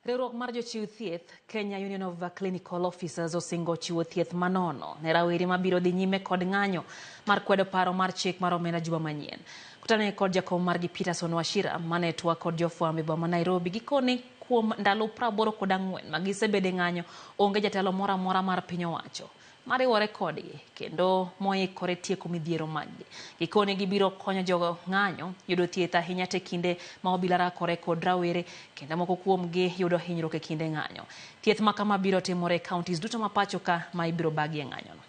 Riwruok mar jochiw thieth Kenya Union of Clinical Officers osingo chiwo thieth manono ne rawere mabiro dhi nyime kod ng'anyo mar kwedo paro mar chik mar omenda juma manyien. Kutane kod jakom margi Peterson Wachira mane twak kod jofwambo e boma Nairobi gikone kuom ndalo 84 magisebede ng'anyo onge jatelo moro amora mar piny owacho mariwore kodgi kendo moikore tieko midhiero maggi. Gikone gibiro konyo jogo ng'anyo yudo thieth ahinya te kinde ma obila rakore kod rawere kendo moko kuomgi yudo hinyruok e kinde ng'anyo. Thieth ma kama biro timore counties duto ma pacho ka ma ibiro bagie ng'anyo no.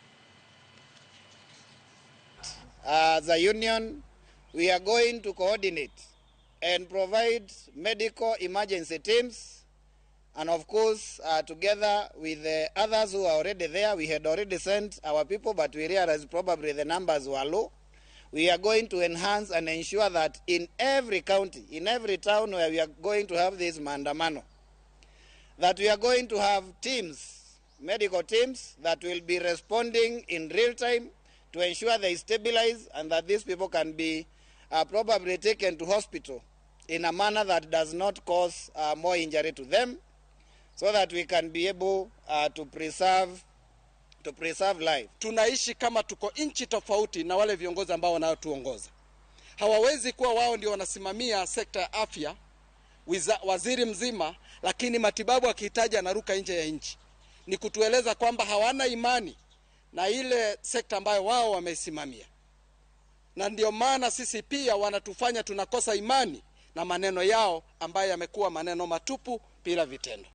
As a union, we are going to coordinate and provide medical emergency teams, and of course, together with the others who are already there. We had already sent our people, but we realized probably the numbers were low. We are going to enhance and ensure that in every county, in every town where we are going to have this maandamano, that we are going to have teams, medical teams, that will be responding in real time to ensure they stabilize and that these people can be probably taken to hospital in a manner that does not cause more injury to them, so that we can be able to preserve life. Tunaishi kama tuko nchi tofauti na wale viongozi ambao wanaotuongoza. Hawawezi kuwa wao ndio wanasimamia sekta ya afya, waziri mzima, lakini matibabu akihitaji anaruka nje ya nchi. Ni kutueleza kwamba hawana imani na ile sekta ambayo wao wamesimamia. Na ndio maana sisi pia wanatufanya tunakosa imani na maneno yao ambayo yamekuwa maneno matupu bila vitendo.